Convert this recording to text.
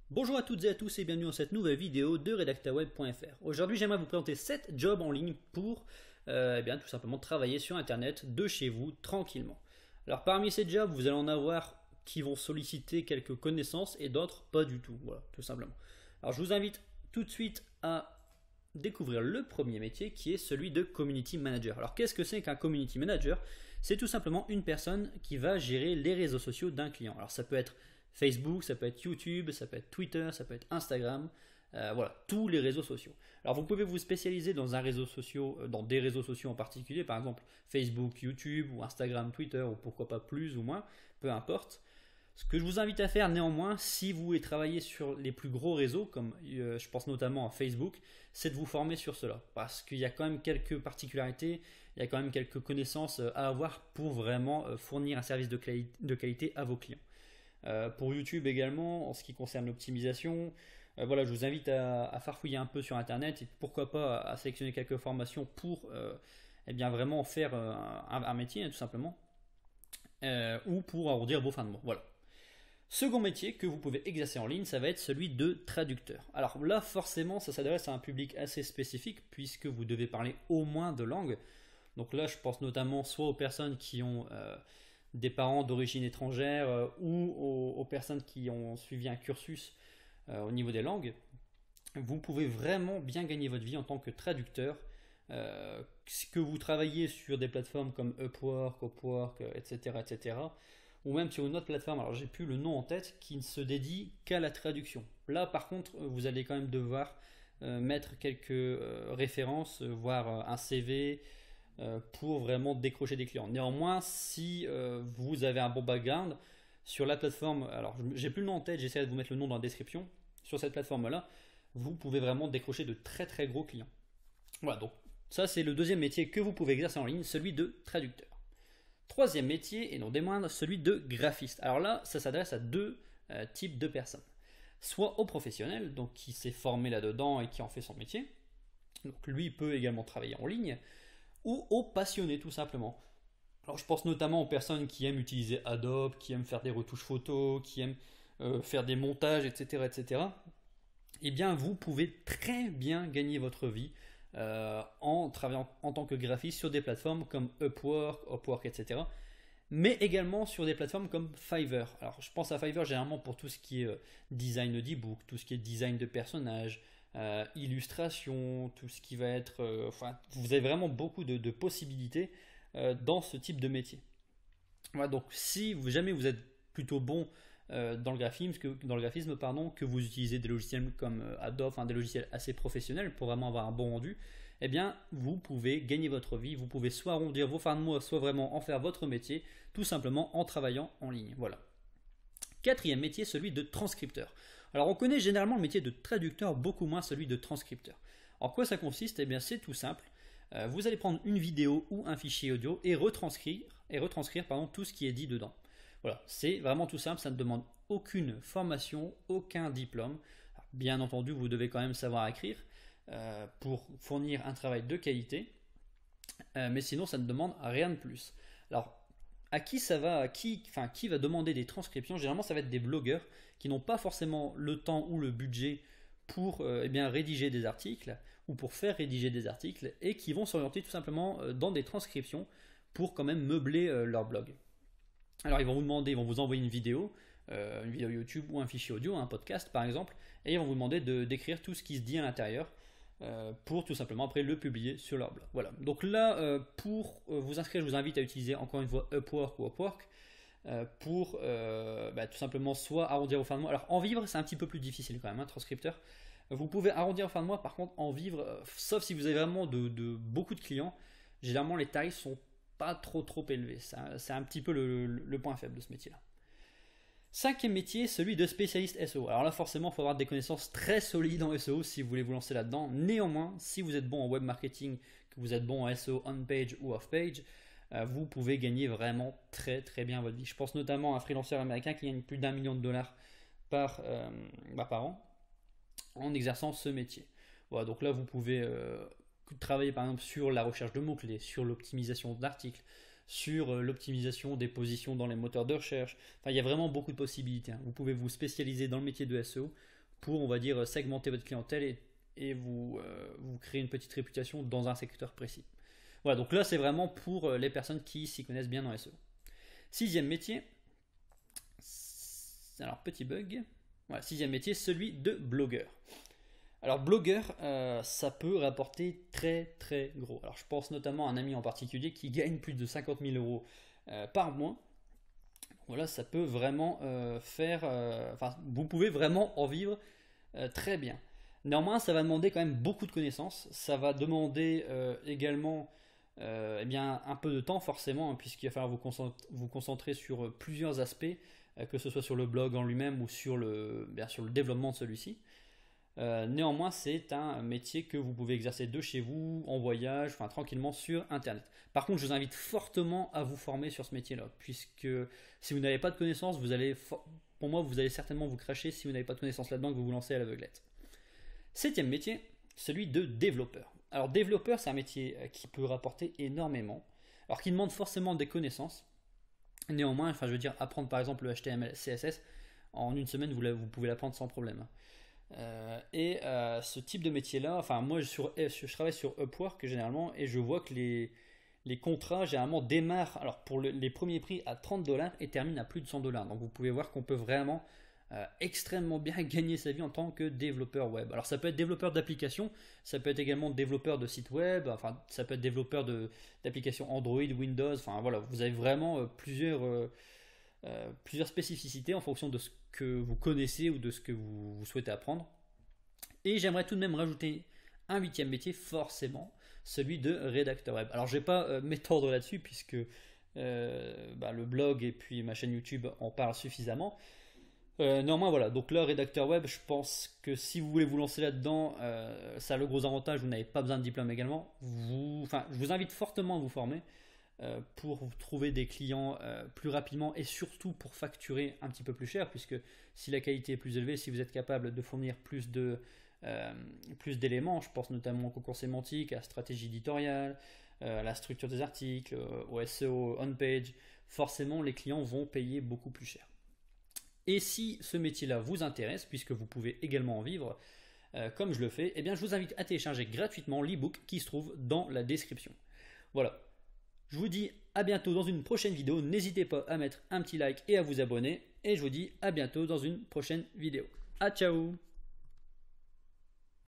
Bonjour à toutes et à tous et bienvenue dans cette nouvelle vidéo de redactaweb.fr. Aujourd'hui j'aimerais vous présenter 7 jobs en ligne pour tout simplement travailler sur internet de chez vous tranquillement. Alors parmi ces jobs vous allez en avoir qui vont solliciter quelques connaissances et d'autres pas du tout, voilà tout simplement. Alors je vous invite tout de suite à découvrir le premier métier qui est celui de community manager. Alors qu'est-ce que c'est qu'un community manager? C'est tout simplement une personne qui va gérer les réseaux sociaux d'un client. Alors ça peut être Facebook, ça peut être YouTube, ça peut être Twitter, ça peut être Instagram, voilà, tous les réseaux sociaux. Alors vous pouvez vous spécialiser dans dans des réseaux sociaux en particulier, par exemple Facebook, YouTube ou Instagram, Twitter, ou pourquoi pas plus ou moins, peu importe. Ce que je vous invite à faire néanmoins, si vous voulez travailler sur les plus gros réseaux, comme je pense notamment à Facebook, c'est de vous former sur cela. Parce qu'il y a quand même quelques particularités, il y a quand même quelques connaissances à avoir pour vraiment fournir un service de qualité à vos clients. Pour YouTube également, en ce qui concerne l'optimisation, voilà, je vous invite à farfouiller un peu sur Internet et pourquoi pas à sélectionner quelques formations pour vraiment faire un métier, hein, tout simplement, ou pour arrondir vos fins de mois. Voilà. Second métier que vous pouvez exercer en ligne, ça va être celui de traducteur. Alors là, forcément, ça s'adresse à un public assez spécifique puisque vous devez parler au moins deux langues. Donc là, je pense notamment soit aux personnes qui ont des parents d'origine étrangère ou aux personnes qui ont suivi un cursus au niveau des langues. Vous pouvez vraiment bien gagner votre vie en tant que traducteur. Que vous travaillez sur des plateformes comme Upwork, etc., etc., ou même sur une autre plateforme, alors j'ai plus le nom en tête, qui ne se dédie qu'à la traduction. Là, par contre, vous allez quand même devoir mettre quelques références, voire un CV, pour vraiment décrocher des clients. Néanmoins, si vous avez un bon background sur la plateforme, alors j'ai plus le nom en tête, j'essaie de vous mettre le nom dans la description, sur cette plateforme-là, vous pouvez vraiment décrocher de très très gros clients. Voilà, donc ça c'est le deuxième métier que vous pouvez exercer en ligne, celui de traducteur. Troisième métier, et non des moindres, celui de graphiste. Alors là, ça s'adresse à deux types de personnes. Soit au professionnel, donc qui s'est formé là-dedans et qui en fait son métier. Donc lui peut également travailler en ligne. Ou aux passionnés tout simplement. Alors je pense notamment aux personnes qui aiment utiliser Adobe, qui aiment faire des retouches photos, qui aiment faire des montages, etc., etc. Eh bien, vous pouvez très bien gagner votre vie en travaillant en tant que graphiste sur des plateformes comme Upwork, etc. Mais également sur des plateformes comme Fiverr. Alors, je pense à Fiverr généralement pour tout ce qui est design d'e-book, tout ce qui est design de personnages, illustration, tout ce qui va être... vous avez vraiment beaucoup de possibilités dans ce type de métier. Voilà, donc si jamais vous êtes plutôt bon dans le graphisme, que vous utilisez des logiciels comme Adobe, des logiciels assez professionnels pour vraiment avoir un bon rendu, eh bien vous pouvez gagner votre vie, vous pouvez soit arrondir vos fins de mois, soit vraiment en faire votre métier, tout simplement en travaillant en ligne. Voilà. Quatrième métier, celui de transcripteur. Alors on connaît généralement le métier de traducteur, beaucoup moins celui de transcripteur. En quoi ça consiste? Eh bien c'est tout simple. Vous allez prendre une vidéo ou un fichier audio et retranscrire tout ce qui est dit dedans. Voilà, c'est vraiment tout simple, ça ne demande aucune formation, aucun diplôme. Alors, bien entendu, vous devez quand même savoir écrire pour fournir un travail de qualité, mais sinon ça ne demande rien de plus. Alors, à qui ça va, qui va demander des transcriptions? Généralement, ça va être des blogueurs qui n'ont pas forcément le temps ou le budget pour rédiger des articles ou pour faire rédiger des articles et qui vont s'orienter tout simplement dans des transcriptions pour quand même meubler leur blog. Alors ils vont vous envoyer une vidéo YouTube ou un fichier audio, un podcast par exemple, et ils vont vous demander d'écrire tout ce qui se dit à l'intérieur pour tout simplement après le publier sur leur blog. Voilà. Donc là, pour vous inscrire, je vous invite à utiliser encore une fois Upwork ou Upwork pour tout simplement soit arrondir vos fins de mois. Alors en vivre, c'est un petit peu plus difficile quand même, transcripteur. Vous pouvez arrondir vos fins de mois, par contre en vivre, sauf si vous avez vraiment beaucoup de clients, généralement les tarifs sont pas trop élevé. C'est un petit peu le point faible de ce métier-là. Cinquième métier, celui de spécialiste SEO. Alors là, forcément, il faut avoir des connaissances très solides en SEO si vous voulez vous lancer là-dedans. Néanmoins, si vous êtes bon en web marketing, que vous êtes bon en SEO on-page ou off-page, vous pouvez gagner vraiment très bien votre vie. Je pense notamment à un freelanceur américain qui gagne plus d'1 million de dollars par an en exerçant ce métier. Voilà, donc là, vous pouvez travailler par exemple sur la recherche de mots-clés, sur l'optimisation d'articles, sur l'optimisation des positions dans les moteurs de recherche. Enfin, il y a vraiment beaucoup de possibilités. Vous pouvez vous spécialiser dans le métier de SEO pour, on va dire, segmenter votre clientèle et vous, vous créer une petite réputation dans un secteur précis. Voilà, donc là c'est vraiment pour les personnes qui s'y connaissent bien en SEO. Sixième métier, alors petit bug, voilà, sixième métier, celui de blogueur. Alors blogueur, ça peut rapporter très très gros. Alors je pense notamment à un ami en particulier qui gagne plus de 50 000 euros par mois. Voilà, ça peut vraiment faire, enfin vous pouvez vraiment en vivre très bien. Néanmoins, ça va demander quand même beaucoup de connaissances. Ça va demander également eh bien, un peu de temps forcément, hein, puisqu'il va falloir vous concentrer sur plusieurs aspects, que ce soit sur le blog en lui-même ou sur bien sûr, le développement de celui-ci. Néanmoins, c'est un métier que vous pouvez exercer de chez vous, en voyage, enfin tranquillement sur Internet. Par contre, je vous invite fortement à vous former sur ce métier-là, puisque si vous n'avez pas de connaissances, pour moi, vous allez certainement vous cracher si vous n'avez pas de connaissances là-dedans que vous vous lancez à l'aveuglette. Septième métier, celui de développeur. Alors développeur, c'est un métier qui peut rapporter énormément, alors qui demande forcément des connaissances. Néanmoins, enfin je veux dire, apprendre par exemple le HTML, CSS, en une semaine, vous pouvez l'apprendre sans problème. Ce type de métier-là, enfin moi je travaille sur Upwork généralement et je vois que les contrats généralement démarrent alors pour les premiers prix à 30 $ et terminent à plus de 100 $. Donc vous pouvez voir qu'on peut vraiment extrêmement bien gagner sa vie en tant que développeur web. Alors ça peut être développeur d'application, ça peut être également développeur de site web, enfin ça peut être développeur d'applications Android, Windows, enfin voilà, vous avez vraiment plusieurs spécificités en fonction de ce que vous connaissez ou de ce que vous souhaitez apprendre. Et j'aimerais tout de même rajouter un huitième métier, forcément, celui de rédacteur web. Alors je ne vais pas m'étendre là-dessus puisque le blog et puis ma chaîne YouTube en parlent suffisamment. Néanmoins voilà, donc là rédacteur web, je pense que si vous voulez vous lancer là-dedans, ça a le gros avantage, vous n'avez pas besoin de diplôme également. Je vous invite fortement à vous former pour trouver des clients plus rapidement et surtout pour facturer un petit peu plus cher, puisque si la qualité est plus élevée, si vous êtes capable de fournir plus d'éléments, je pense notamment au concours sémantique, à la stratégie éditoriale, à la structure des articles, au SEO on-page, forcément les clients vont payer beaucoup plus cher. Et si ce métier-là vous intéresse, puisque vous pouvez également en vivre, comme je le fais, eh bien je vous invite à télécharger gratuitement l'e-book qui se trouve dans la description. Voilà. Je vous dis à bientôt dans une prochaine vidéo. N'hésitez pas à mettre un petit like et à vous abonner. Et je vous dis à bientôt dans une prochaine vidéo. À ciao!